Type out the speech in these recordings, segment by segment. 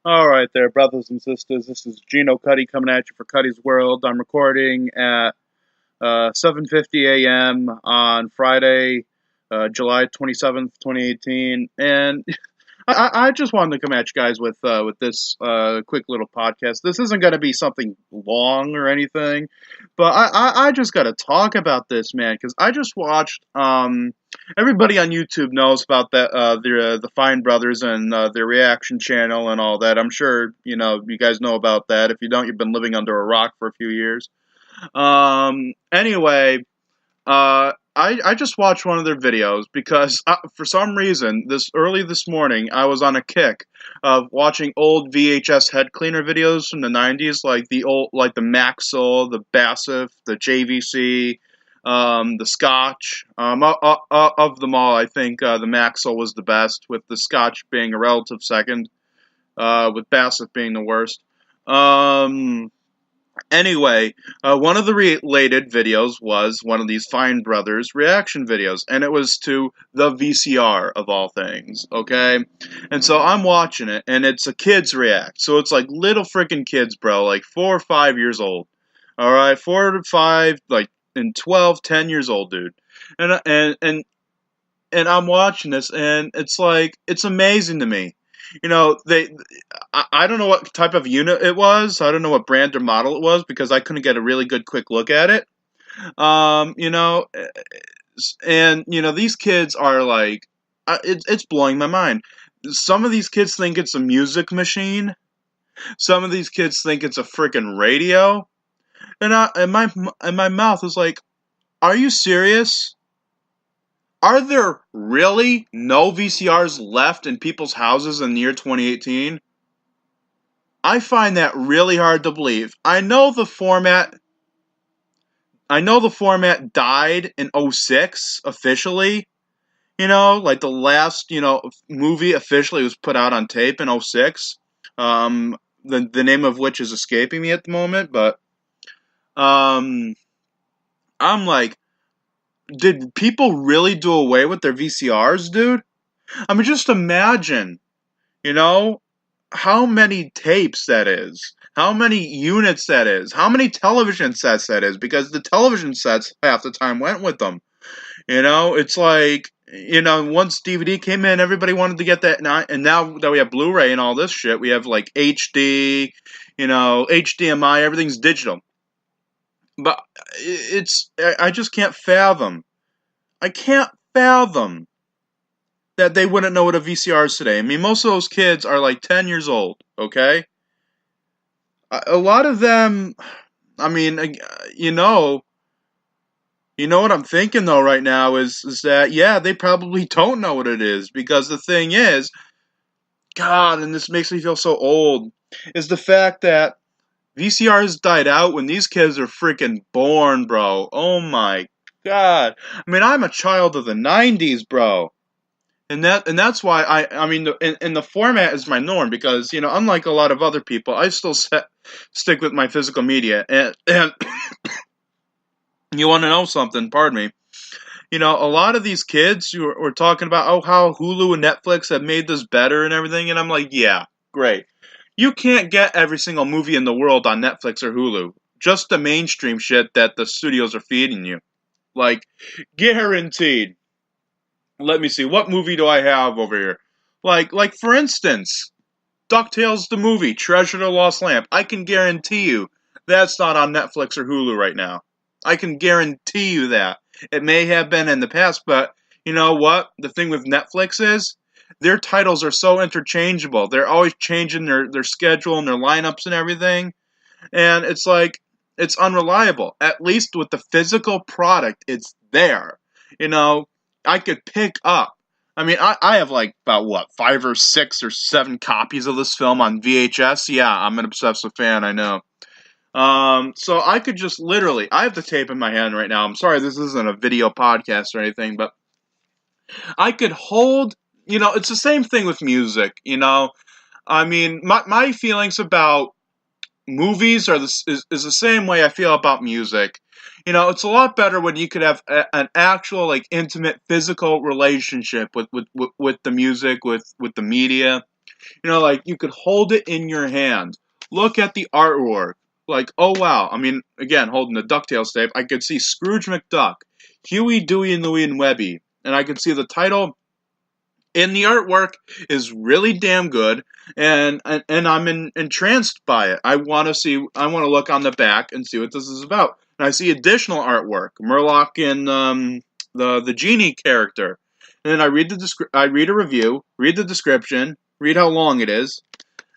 All right, there, brothers and sisters. This is Geno Cuddy coming at you for Cuddy's World. I'm recording at 7:50 a.m. on Friday, July 27th, 2018, and I just wanted to come at you guys with this quick little podcast. This isn't going to be something long or anything, but I just got to talk about this, man, because I just watched. Everybody on YouTube knows about that the Fine Brothers and their reaction channel and all that. I'm sure you guys know about that. If you don't, you've been living under a rock for a few years. Anyway, I just watched one of their videos because for some reason this morning I was on a kick of watching old VHS head cleaner videos from the 90s, like the Maxell, the Bassif, the JVC, the Scotch. Of them all, I think the Maxell was the best, with the Scotch being a relative second, with Bassif being the worst. Anyway, one of the related videos was one of these Fine Brothers reaction videos, and it was to the VCR of all things, okay? And so I'm watching it, and it's a kids react. So it's like little freaking kids, bro, like 4 or 5 years old. All right, 4 to 5, like, and 12, 10 years old, dude. And I'm watching this, and it's like, it's amazing to me. I don't know what type of unit it was. I don't know what brand or model it was because I couldn't get a really good quick look at it. These kids are like, it's blowing my mind. Some of these kids think it's a music machine. Some of these kids think it's a freaking radio. And my mouth is like, are you serious? Are there really no VCRs left in people's houses in the year 2018? I find that really hard to believe. I know the format died in '06 officially. Like the last, movie officially was put out on tape in '06. The name of which is escaping me at the moment, but I'm like, did people really do away with their VCRs, dude? I mean, just imagine, how many tapes that is, how many units that is, how many television sets that is, because the television sets half the time went with them. It's like, once DVD came in, everybody wanted to get that, and now that we have Blu-ray and all this shit, we have like HD, HDMI, everything's digital. But I just can't fathom. I can't fathom that they wouldn't know what a VCR is today. I mean, most of those kids are like 10 years old, okay? A lot of them, I mean, what I'm thinking though right now is that, yeah, they probably don't know what it is, because the thing is, God, and this makes me feel so old, is the fact that VCRs died out when these kids are freaking born, bro. Oh my God. I mean, I'm a child of the 90s, bro. And that's why the format is my norm, because unlike a lot of other people, I still stick with my physical media. And you want to know something? Pardon me. A lot of these kids were talking about how Hulu and Netflix have made this better and everything, and I'm like, yeah, great. You can't get every single movie in the world on Netflix or Hulu. Just the mainstream shit that the studios are feeding you, like, guaranteed. Let me see, what movie do I have over here? Like for instance, DuckTales the movie, Treasure the Lost Lamp. I can guarantee you that's not on Netflix or Hulu right now. I can guarantee you that. It may have been in the past, but you know what? The thing with Netflix is their titles are so interchangeable. They're always changing their schedule and their lineups and everything. And it's like, it's unreliable. At least with the physical product, it's there. I could pick up. I mean, I have like about, what, 5 or 6 or 7 copies of this film on VHS. Yeah, I'm an obsessive fan, I know. So I could just literally, I have the tape in my hand right now. I'm sorry this isn't a video podcast or anything, but I could hold, it's the same thing with music, I mean, my feelings about movies is the same way I feel about music. It's a lot better when you could have an actual, like, intimate physical relationship with the music, with the media. You know, like, you could hold it in your hand. Look at the artwork. Like, oh wow. I mean, again, holding the DuckTales tape, I could see Scrooge McDuck, Huey, Dewey, and Louie and Webby. And I could see the title, and the artwork is really damn good, and I'm entranced by it. I want to look on the back and see what this is about. And I see additional artwork, Murloc and the genie character. And then I read a review, read the description, read how long it is,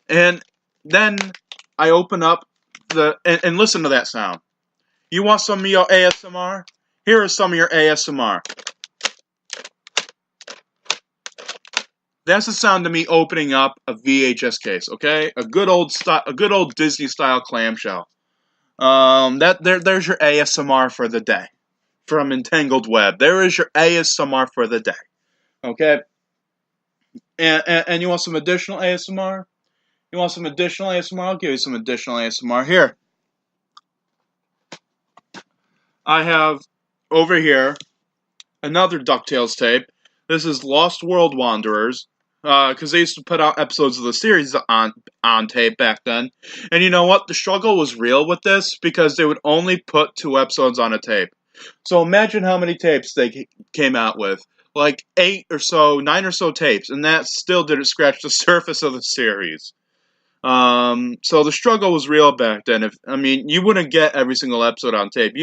and then I open up and listen to that sound. You want some of your ASMR? Here is some of your ASMR. That's the sound of me opening up a VHS case, okay? A good old Disney style clamshell. There's your ASMR for the day from Entangled Web. There is your ASMR for the day, okay? And you want some additional ASMR? You want some additional ASMR? I'll give you some additional ASMR here. I have over here another DuckTales tape. This is Lost World Wanderers. Because they used to put out episodes of the series on tape back then. And you know what? The struggle was real with this because they would only put 2 episodes on a tape. So imagine how many tapes they came out with. Like 9 or so tapes. And that still didn't scratch the surface of the series. So the struggle was real back then. You wouldn't get every single episode on tape.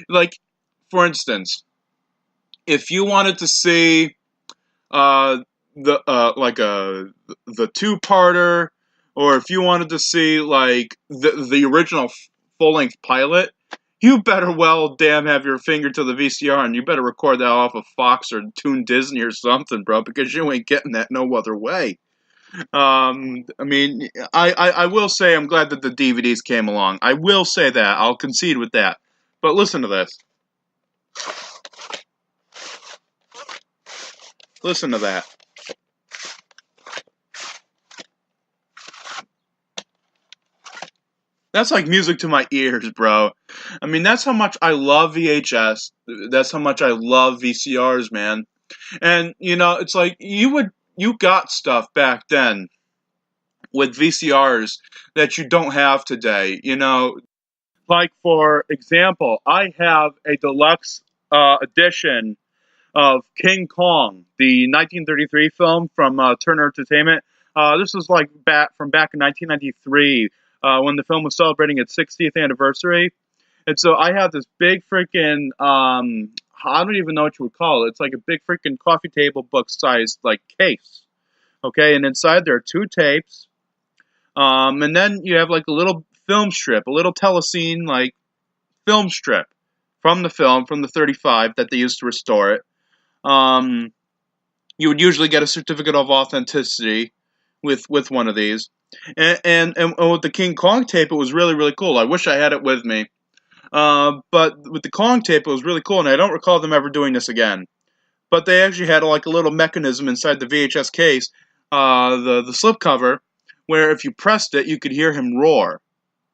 Like, for instance, if you wanted to see the 2-parter, or if you wanted to see like the original full-length pilot, you better well damn have your finger to the VCR, and you better record that off of Fox or Toon Disney or something, bro, because you ain't getting that no other way. I will say I'm glad that the DVDs came along. I will say that. I'll concede with that. But listen to this. Listen to that. That's like music to my ears, bro. I mean, that's how much I love VHS. That's how much I love VCRs, man. And, you know, it's like you got stuff back then with VCRs that you don't have today. You know, like, for example, I have a deluxe edition of King Kong, the 1933 film from Turner Entertainment. This was like back in 1993 when the film was celebrating its 60th anniversary. And so I have this big freaking, I don't even know what you would call it. It's like a big freaking coffee table book sized like case. Okay, and inside there are 2 tapes. And then you have like a little film strip, a little telescene like film strip from the 35 that they used to restore it. You would usually get a certificate of authenticity with one of these. And with the King Kong tape, it was really, really cool. I wish I had it with me. But with the Kong tape, it was really cool, and I don't recall them ever doing this again. But they actually had like a little mechanism inside the VHS case, the slipcover, where if you pressed it, you could hear him roar.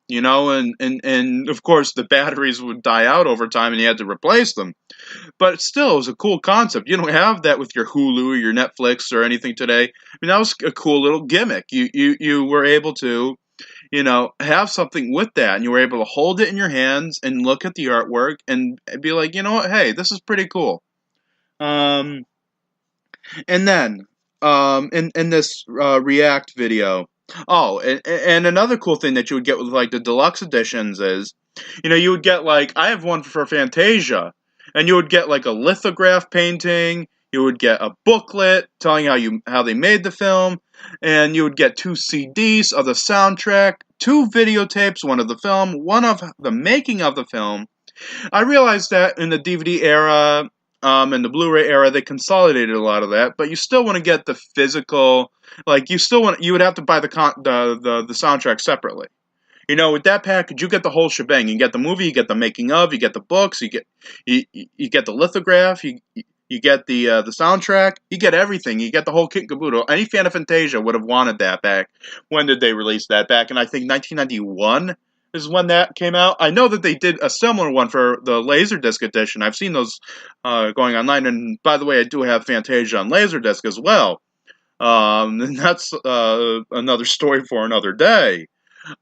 You know, and of course the batteries would die out over time and you had to replace them. But still, it was a cool concept. You don't have that with your Hulu or your Netflix or anything today. I mean, that was a cool little gimmick. You were able to, you know, have something with that, and you were able to hold it in your hands and look at the artwork and be like, you know what, hey, this is pretty cool. And then, in this React video, oh, and another cool thing that you would get with like the deluxe editions is, you know, you would get like, I have one for Fantasia, and you would get like a lithograph painting, you would get a booklet telling how they made the film, and you would get 2 CDs of the soundtrack, 2 videotapes, one of the film, one of the making of the film. I realized that in the DVD era, and the Blu-ray era, they consolidated a lot of that, but you still want to get the physical, like, you would have to buy the soundtrack separately. You know, with that package, you get the whole shebang. You get the movie, you get the making of, you get the books, you get the lithograph, you get the soundtrack, you get everything. You get the whole kit and caboodle. Any fan of Fantasia would have wanted that back. When did they release that? Back in, I think, 1991 is when that came out. I know that they did a similar one for the Laserdisc edition. I've seen those going online. And by the way, I do have Fantasia on Laserdisc as well. And that's another story for another day.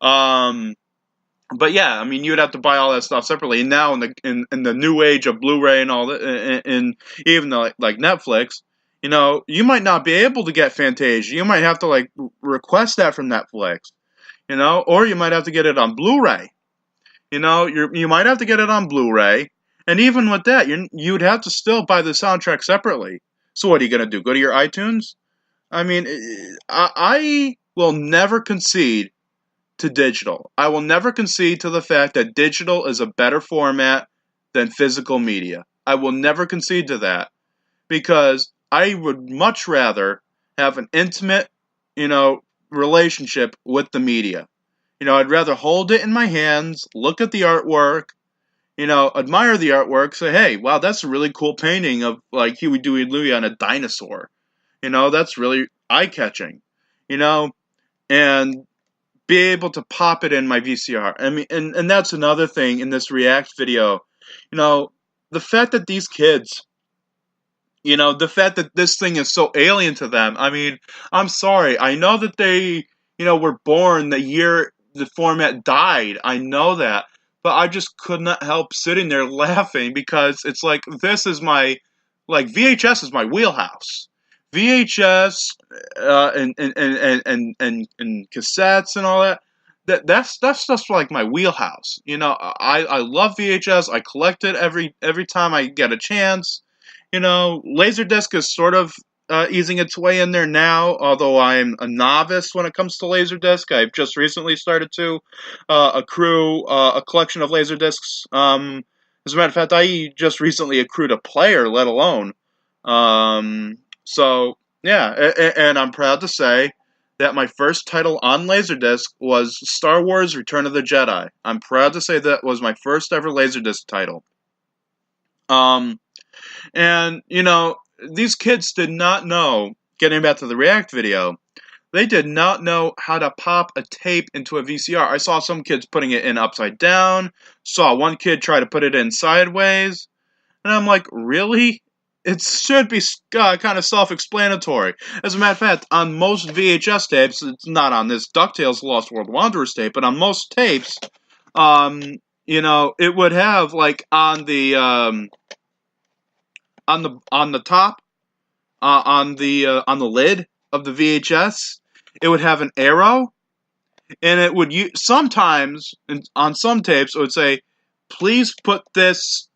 But yeah, I mean, you would have to buy all that stuff separately. And now in the new age of Blu-ray and all that, and even like Netflix, you might not be able to get Fantasia. You might have to like request that from Netflix, or you might have to get it on Blu-ray. You might have to get it on Blu-ray, and even with that, you'd have to still buy the soundtrack separately. So what are you gonna do? Go to your iTunes? I mean, I will never concede to digital. I will never concede to the fact that digital is a better format than physical media. I will never concede to that because I would much rather have an intimate, relationship with the media. I'd rather hold it in my hands, look at the artwork, admire the artwork, say, hey, wow, that's a really cool painting of like Huey, Dewey, Louie on a dinosaur. That's really eye-catching, and be able to pop it in my VCR. I mean, and that's another thing in this React video. The fact that these kids, the fact that this thing is so alien to them. I mean, I'm sorry. I know that they, were born the year the format died. I know that. But I just could not help sitting there laughing because it's like, this is VHS is my wheelhouse. VHS and cassettes and all that. That's stuff's like my wheelhouse. I love VHS. I collect it every time I get a chance. Laserdisc is sort of easing its way in there now, although I'm a novice when it comes to Laserdisc. I've just recently started to accrue a collection of Laserdiscs. As a matter of fact, I just recently accrued a player, let alone. So, yeah, and I'm proud to say that my first title on Laserdisc was Star Wars Return of the Jedi. I'm proud to say that was my first ever Laserdisc title. And, these kids did not know, getting back to the React video, they did not know how to pop a tape into a VCR. I saw some kids putting it in upside down, saw one kid try to put it in sideways, and I'm like, really? It should be kind of self-explanatory. As a matter of fact, on most VHS tapes, it's not on this DuckTales Lost World Wanderers tape, but on most tapes, it would have like on the top, on the lid of the VHS, it would have an arrow, and it would sometimes on some tapes it would say, "Please put this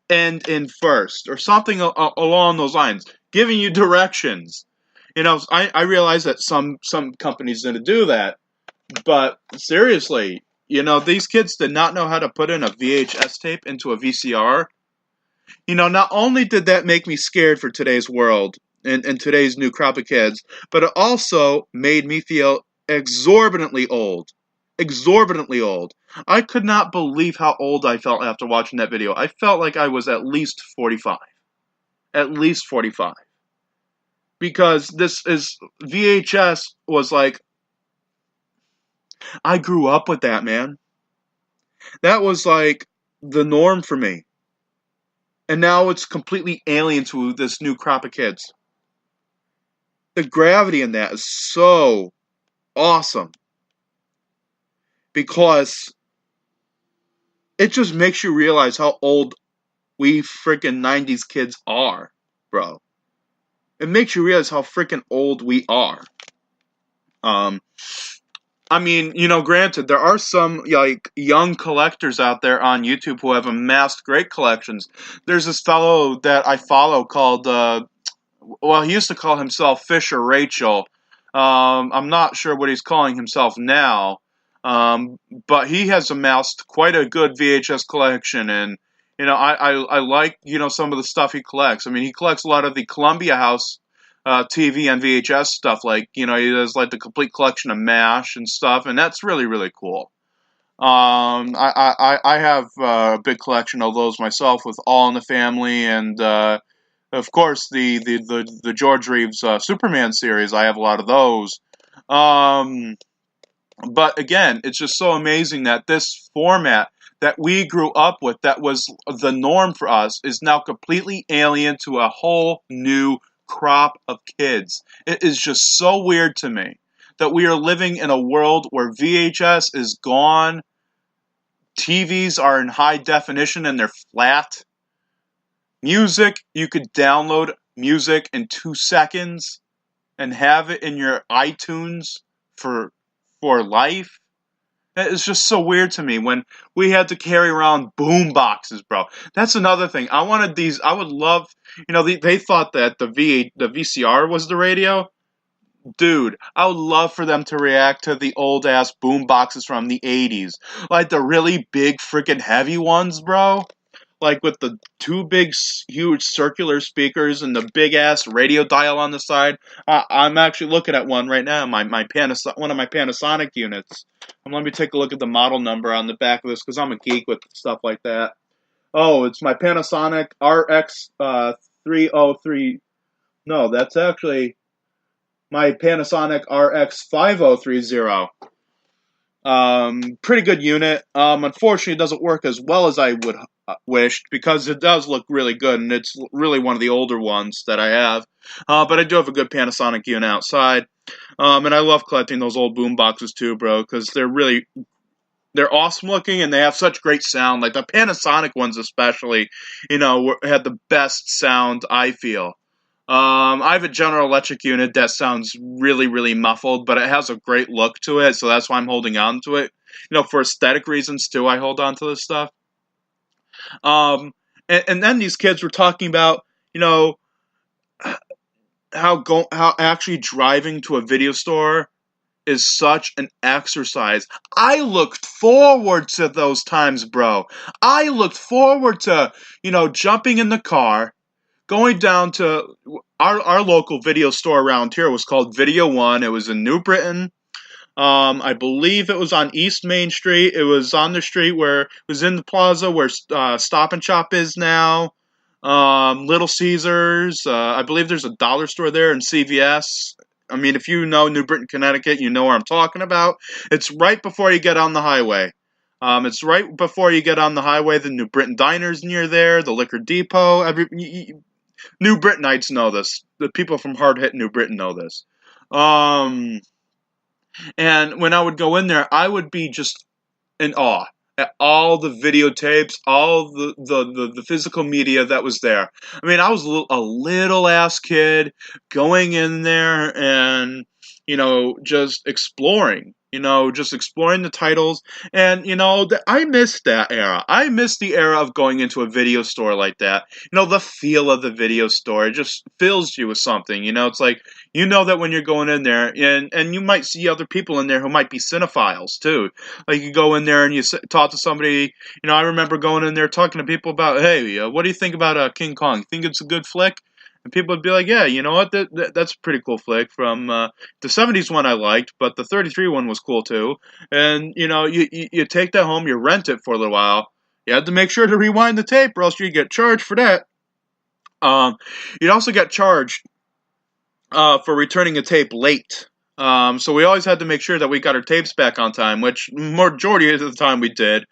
end in first," or something along those lines, giving you directions. I realize that some companies didn't do that, but seriously, these kids did not know how to put in a VHS tape into a VCR. Not only did that make me scared for today's world and today's new crop of kids, but it also made me feel exorbitantly old. Exorbitantly old. I could not believe how old I felt after watching that video. I felt like I was at least 45. At least 45. Because VHS was like, I grew up with that, man. That was like the norm for me. And now it's completely alien to this new crop of kids. The gravity in that is so awesome. Because it just makes you realize how old we freaking 90s kids are, bro. It makes you realize how freaking old we are. I mean, granted, there are some young collectors out there on YouTube who have amassed great collections. There's this fellow that I follow called, he used to call himself Fisher Rachel. I'm not sure what he's calling himself now, but he has amassed quite a good VHS collection, and I like some of the stuff he collects. I mean, he collects a lot of the Columbia House TV and VHS stuff, he does like the complete collection of MASH and stuff, and that's really, really cool. I have a big collection of those myself with All in the Family, and of course the George Reeves Superman series. I have a lot of those. But again, it's just so amazing that this format that we grew up with, that was the norm for us, is now completely alien to a whole new crop of kids. It is just so weird to me that we are living in a world where VHS is gone, TVs are in high definition and they're flat. Music, you could download music in 2 seconds and have it in your iTunes for life. It's just so weird to me when we had to carry around boom boxes, bro. That's another thing. I wanted these. I would love, they thought that the VCR was the radio. Dude, I would love for them to react to the old ass boom boxes from the 80s. Like the really big freaking heavy ones, bro. Like with the two big, huge circular speakers and the big ass radio dial on the side. I'm actually looking at one right now. one of my Panasonic units. And let me take a look at the model number on the back of this because I'm a geek with stuff like that. Oh, it's my Panasonic RX 303. No, that's actually my Panasonic RX 5030. Pretty good unit. Unfortunately, it doesn't work as well as I would wished because it does look really good, and it's really one of the older ones that I have. But I do have a good Panasonic unit outside, and I love collecting those old boom boxes too, bro, because they're awesome looking and they have such great sound. Like the Panasonic ones, especially, had the best sound. I feel. I have a General Electric unit that sounds really, really muffled, but it has a great look to it, so that's why I'm holding on to it. For aesthetic reasons, too, I hold on to this stuff. And then these kids were talking about, how actually driving to a video store is such an exercise. I looked forward to those times, bro. I looked forward to, jumping in the car, going down to our local video store around here. Was called Video One. It was in New Britain. I believe it was on East Main Street. It was on the street where it was in the plaza where Stop and Shop is now. Little Caesars. I believe there's a dollar store there and CVS. I mean, if you know New Britain, Connecticut, you know where I'm talking about. It's right before you get on the highway. It's right before you get on the highway. The New Britain Diner's near there. The Liquor Depot. New Britonites know this. The people from hard-hit New Britain know this. And when I would go in there, I would be just in awe at all the videotapes, all the physical media that was there. I mean, I was a little ass kid going in there and, just exploring. Just exploring the titles. And, I missed that era. I missed the era of going into a video store like that. The feel of the video store, it just fills you with something. It's like, that when you're going in there, and you might see other people in there who might be cinephiles, too. Like, you go in there and you talk to somebody. I remember going in there talking to people about, hey, what do you think about King Kong? You think it's a good flick? And people would be like, yeah, you know what, that's a pretty cool flick. From the 70s one I liked, but the 33 one was cool too. And, you take that home, you rent it for a little while. You had to make sure to rewind the tape or else you'd get charged for that. You'd also get charged for returning a tape late. So we always had to make sure that we got our tapes back on time, which majority of the time we did.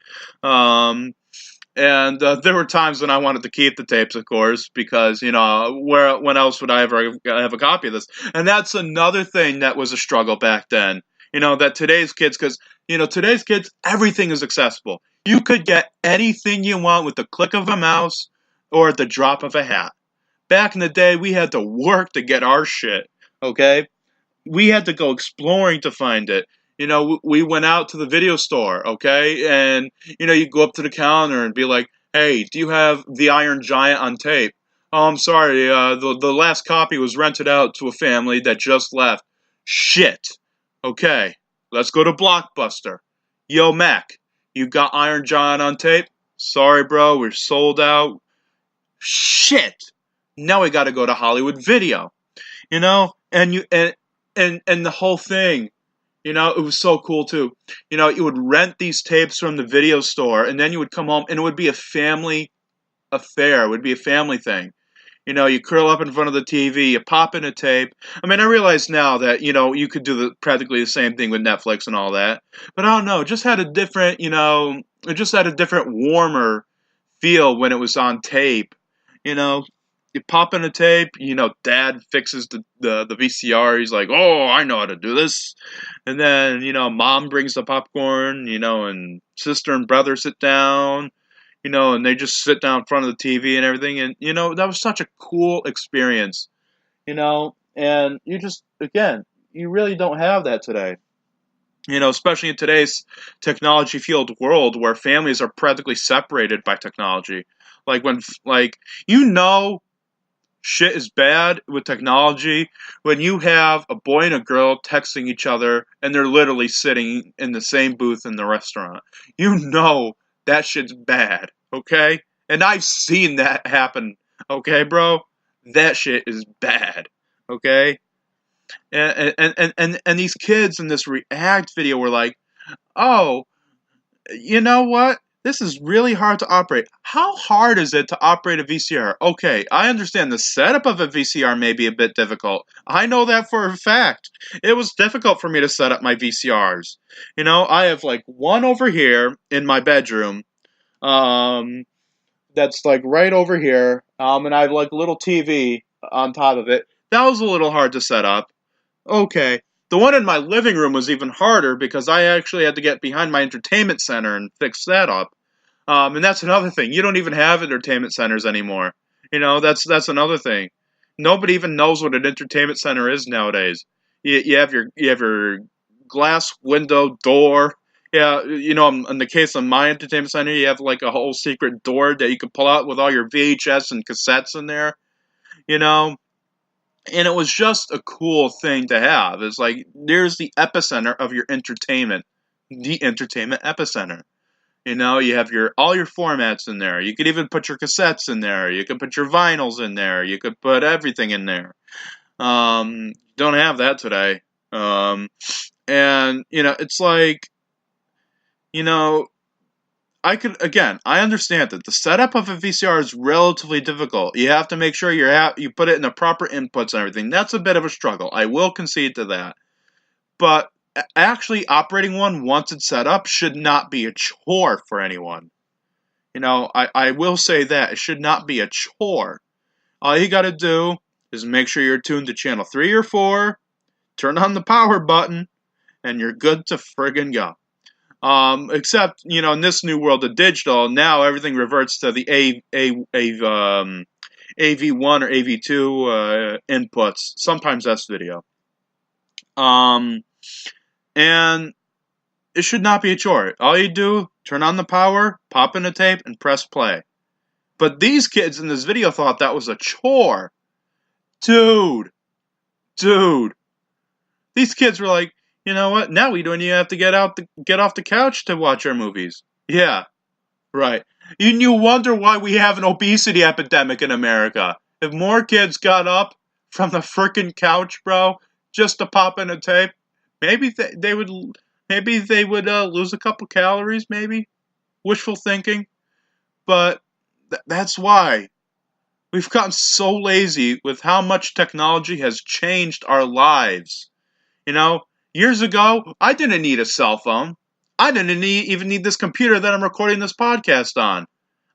And there were times when I wanted to keep the tapes, of course, because, when else would I ever have a copy of this? And that's another thing that was a struggle back then. That today's kids, because, today's kids, everything is accessible. You could get anything you want with the click of a mouse or at the drop of a hat. Back in the day, we had to work to get our shit, okay? We had to go exploring to find it. We went out to the video store, okay? And, you go up to the counter and be like, hey, do you have The Iron Giant on tape? Oh, I'm sorry, the last copy was rented out to a family that just left. Shit. Okay, let's go to Blockbuster. Yo, Mac, you got Iron Giant on tape? Sorry, bro, we're sold out. Shit. Now we gotta go to Hollywood Video. And the whole thing. It was so cool, too. You would rent these tapes from the video store, and then you would come home, and it would be a family affair. It would be a family thing. You curl up in front of the TV, you pop in a tape. I mean, I realize now that, you could do practically the same thing with Netflix and all that. But I don't know, it just had a different, warmer feel when it was on tape. you pop in a tape, dad fixes the VCR. He's like, oh, I know how to do this. And then, mom brings the popcorn, and sister and brother sit down, and they just sit down in front of the TV and everything. And, that was such a cool experience, and again, you really don't have that today. Especially in today's technology-fueled world where families are practically separated by technology. Shit is bad with technology when you have a boy and a girl texting each other and they're literally sitting in the same booth in the restaurant. That shit's bad, okay? And I've seen that happen, okay, bro? That shit is bad, okay? And these kids in this React video were like, oh, you know what? This is really hard to operate. How hard is it to operate a VCR? Okay, I understand the setup of a VCR may be a bit difficult. I know that for a fact. It was difficult for me to set up my VCRs. I have like one over here in my bedroom. That's like right over here. And I have like a little TV on top of it. That was a little hard to set up. Okay. The one in my living room was even harder because I actually had to get behind my entertainment center and fix that up. And that's another thing. You don't even have entertainment centers anymore. That's another thing. Nobody even knows what an entertainment center is nowadays. You have your glass window door. Yeah, in the case of my entertainment center, you have like a whole secret door that you can pull out with all your VHS and cassettes in there. And it was just a cool thing to have. It's like, there's the epicenter of your entertainment. The entertainment epicenter. You have all your formats in there. You could even put your cassettes in there. You could put your vinyls in there. You could put everything in there. Don't have that today. And, it's like, I understand that the setup of a VCR is relatively difficult. You have to make sure you put it in the proper inputs and everything. That's a bit of a struggle. I will concede to that. But actually operating one once it's set up should not be a chore for anyone. I will say that. It should not be a chore. All you gotta do is make sure you're tuned to channel 3 or 4, turn on the power button, and you're good to friggin' go. Except, in this new world of digital, now everything reverts to the AV1 or AV2 inputs. Sometimes that's video. And it should not be a chore. All you do, turn on the power, pop in a tape, and press play. But these kids in this video thought that was a chore. Dude. These kids were like, you know what? Now we don't even have to get off the couch to watch our movies. Yeah, right. You wonder why we have an obesity epidemic in America. If more kids got up from the frickin' couch, bro, just to pop in a tape, maybe they would lose a couple calories. Maybe wishful thinking, but that's why we've gotten so lazy with how much technology has changed our lives. Years ago, I didn't need a cell phone. I didn't even need this computer that I'm recording this podcast on.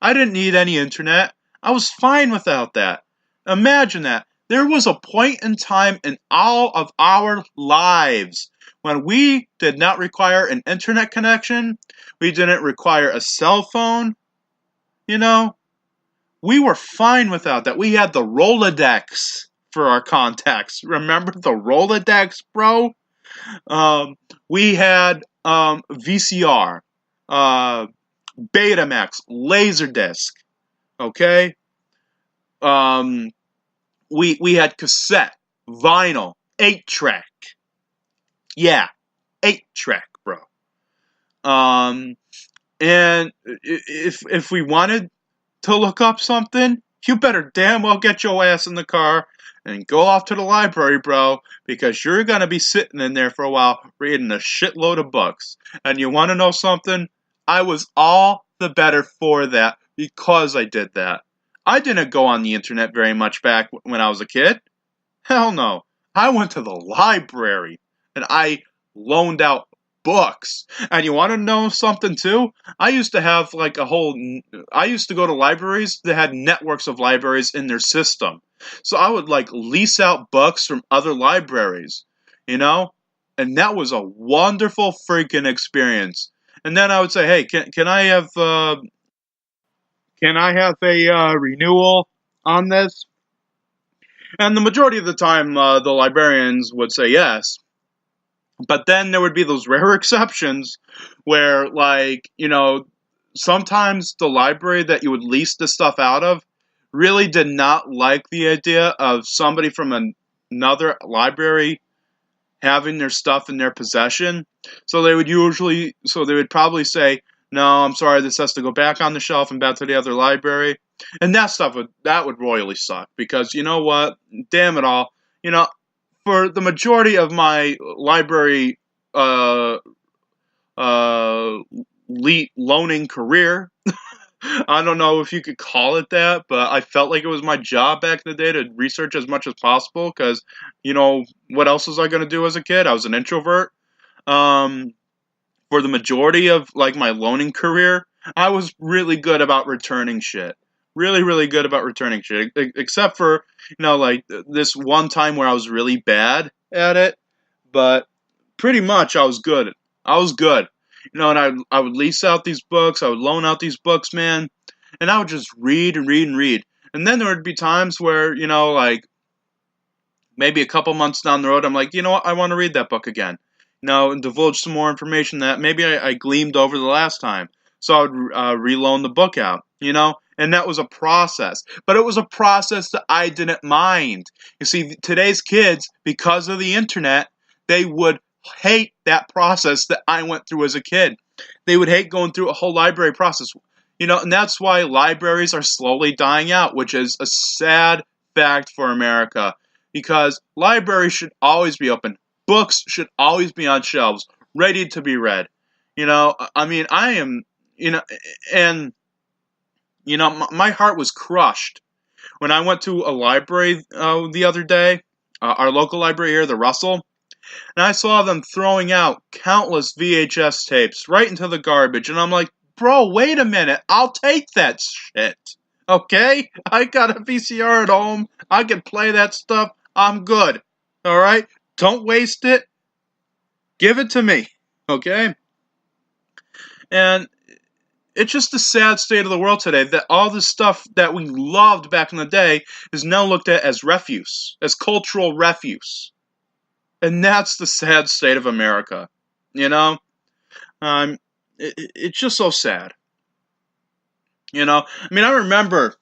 I didn't need any internet. I was fine without that. Imagine that. There was a point in time in all of our lives when we did not require an internet connection. We didn't require a cell phone. We were fine without that. We had the Rolodex for our contacts. Remember the Rolodex, bro? We had VCR, Betamax, Laserdisc. Okay. We had cassette, vinyl, 8-track. Yeah, 8-track, bro. And if we wanted to look up something, you better damn well get your ass in the car and go off to the library, bro, because you're going to be sitting in there for a while reading a shitload of books. And you want to know something? I was all the better for that because I did that. I didn't go on the internet very much back when I was a kid. Hell no. I went to the library and I loaned out books. And you want to know something too? I used to have like I used to go to libraries that had networks of libraries in their system. So I would like lease out books from other libraries, you know? And that was a wonderful freaking experience. And then I would say, hey, can I have a renewal on this? And the majority of the time, the librarians would say yes. But then there would be those rare exceptions where, like, sometimes the library that you would lease the stuff out of really did not like the idea of somebody from another library having their stuff in their possession. So they would probably say, no, I'm sorry, this has to go back on the shelf and back to the other library. And that would royally suck, because you know what? Damn it all. For the majority of my library loaning career, I don't know if you could call it that, but I felt like it was my job back in the day to research as much as possible, because, what else was I going to do as a kid? I was an introvert. For the majority of, like, my loaning career, I was really good about returning shit. Really, really good about returning shit. Except for, like, this one time where I was really bad at it. But pretty much I was good. I was good. And I would lease out these books. I would loan out these books, man. And I would just read and read and read. And then there would be times where, like, maybe a couple months down the road, I'm like, you know what? I want to read that book again. And divulge some more information that maybe I gleamed over the last time. So I would reloan the book out, And that was a process. But it was a process that I didn't mind. You see, today's kids, because of the internet, they would hate that process that I went through as a kid. They would hate going through a whole library process. And that's why libraries are slowly dying out, which is a sad fact for America. Because libraries should always be open. Books should always be on shelves, ready to be read. I am, and, my heart was crushed when I went to a library the other day, our local library here, the Russell, and I saw them throwing out countless VHS tapes right into the garbage, and I'm like, bro, wait a minute, I'll take that shit, okay? I got a VCR at home, I can play that stuff, I'm good, alright? Don't waste it. Give it to me. Okay? And it's just the sad state of the world today that all the stuff that we loved back in the day is now looked at as refuse, as cultural refuse. And that's the sad state of America. It's just so sad. I remember,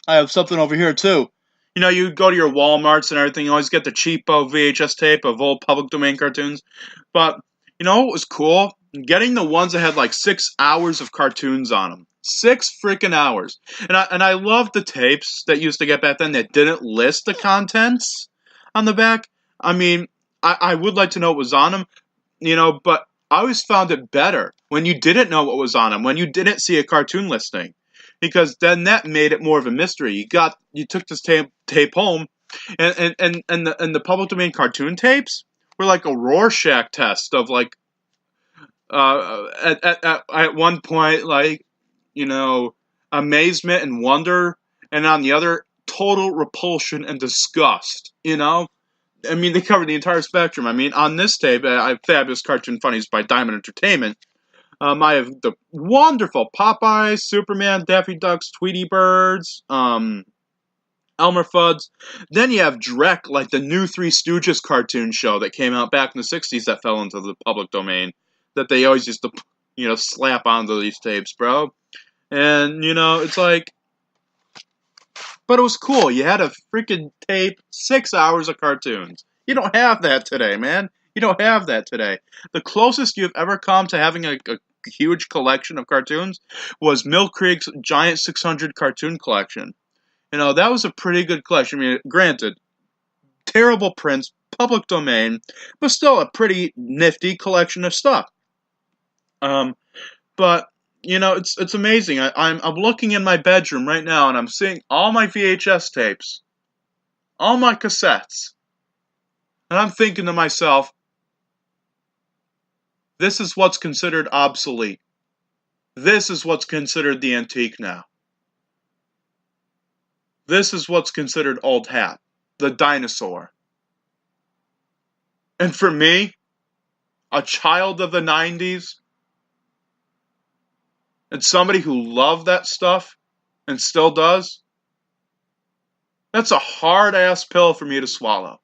I have something over here too. You go to your Walmarts and everything, you always get the cheapo VHS tape of old public domain cartoons. But, what was cool? Getting the ones that had like 6 hours of cartoons on them. 6 freaking hours. And I loved the tapes that used to get back then that didn't list the contents on the back. I would like to know what was on them, but I always found it better when you didn't know what was on them, when you didn't see a cartoon listing. Because then that made it more of a mystery. You took this tape home, and the public domain cartoon tapes were like a Rorschach test of, like, at one point, like, amazement and wonder, and on the other, total repulsion and disgust. They covered the entire spectrum. On this tape, I have Fabulous Cartoon Funnies by Diamond Entertainment. I have the wonderful Popeyes, Superman, Daffy Ducks, Tweety Birds, Elmer Fudd's. Then you have Drek, like the new Three Stooges cartoon show that came out back in the 60s that fell into the public domain, that they always used to, slap onto these tapes, bro. And, it's like, but it was cool. You had a freaking tape, 6 hours of cartoons. You don't have that today, man. You don't have that today. The closest you've ever come to having a huge collection of cartoons was Mill Creek's giant 600 cartoon collection. That was a pretty good collection. Granted, terrible prints, public domain, but still a pretty nifty collection of stuff. But it's amazing. I'm looking in my bedroom right now, and I'm seeing all my VHS tapes, all my cassettes, and I'm thinking to myself, This is what's considered obsolete. This is what's considered the antique now. This is what's considered old hat, the dinosaur. And for me, a child of the 90s, and somebody who loved that stuff and still does, that's a hard-ass pill for me to swallow.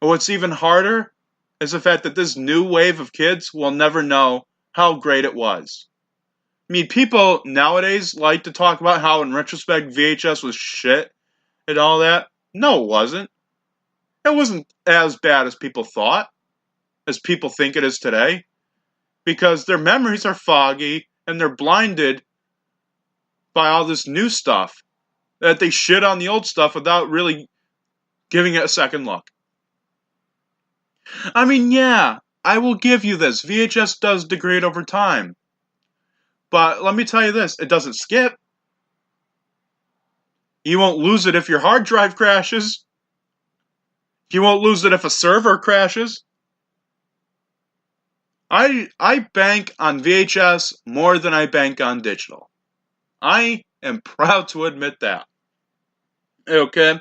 But what's even harder is the fact that this new wave of kids will never know how great it was. I mean, people nowadays like to talk about how, in retrospect, VHS was shit and all that. No, it wasn't. It wasn't as bad as people thought, as people think it is today, because their memories are foggy and they're blinded by all this new stuff, that they shit on the old stuff without really giving it a second look. I mean, yeah, I will give you this. VHS does degrade over time. But let me tell you this, it doesn't skip. You won't lose it if your hard drive crashes. You won't lose it if a server crashes. I bank on VHS more than I bank on digital. I am proud to admit that. Okay.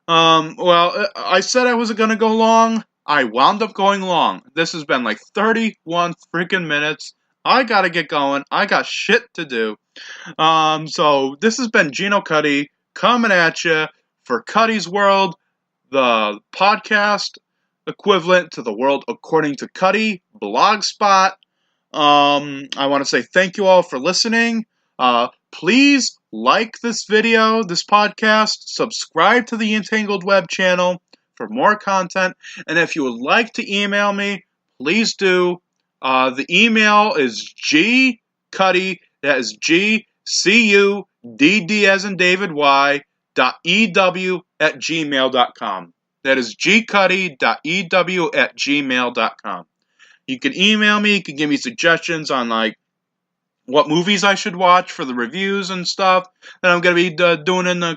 Well, I said I wasn't going to go long. I wound up going long. This has been like 31 freaking minutes. I gotta get going. I got shit to do. So this has been Geno Cuddy coming at you for Cuddy's World, the podcast equivalent to the World According to Cuddy blogspot. I want to say thank you all for listening. Please like this video, this podcast, subscribe to the Entangled Web channel for more content, and if you would like to email me, please do. The email is gcuddy, that is GCUDD as in David Y, .ew@gmail.com. That is gcuddy.ew@gmail.com. You can email me, you can give me suggestions on like what movies I should watch for the reviews and stuff that I'm going to be doing in the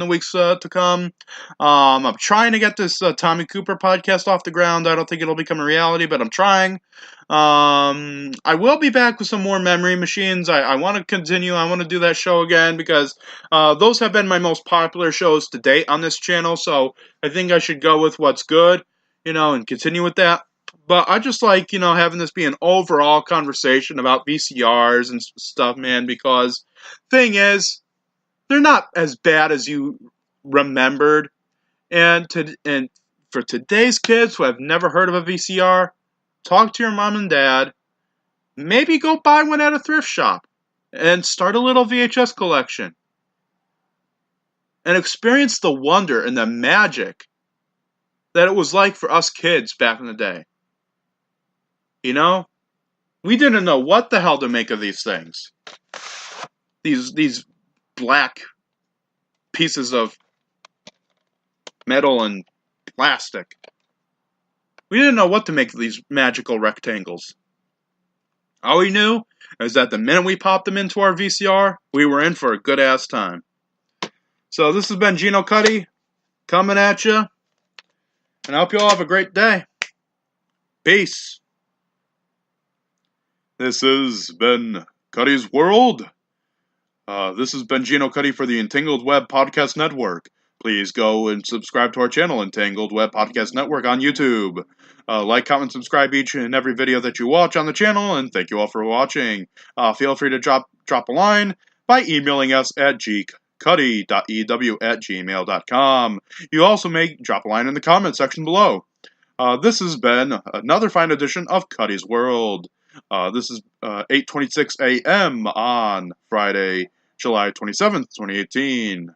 weeks to come. I'm trying to get this Tommy Cooper podcast off the ground. I don't think it'll become a reality, but I'm trying. I will be back with some more Memory Machines. I want to continue. I want to do that show again because those have been my most popular shows to date on this channel, so I think I should go with what's good, and continue with that. But I just like, having this be an overall conversation about VCRs and stuff, man, because thing is, they're not as bad as you remembered. And for today's kids who have never heard of a VCR, talk to your mom and dad. Maybe go buy one at a thrift shop and start a little VHS collection. And experience the wonder and the magic that it was like for us kids back in the day. We didn't know what the hell to make of these things. These black pieces of metal and plastic. We didn't know what to make of these magical rectangles. All we knew is that the minute we popped them into our VCR, we were in for a good-ass time. So this has been Geno Cuddy coming at you. And I hope you all have a great day. Peace. This has been Cuddy's World. This has been Geno Cuddy for the Entangled Web Podcast Network. Please go and subscribe to our channel, Entangled Web Podcast Network, on YouTube. Like, comment, subscribe each and every video that you watch on the channel, and thank you all for watching. Feel free to drop a line by emailing us at gcuddy.ew@gmail.com. You also may drop a line in the comment section below. This has been another fine edition of Cuddy's World. This is 8:26 a.m. on Friday, July 27th, 2018.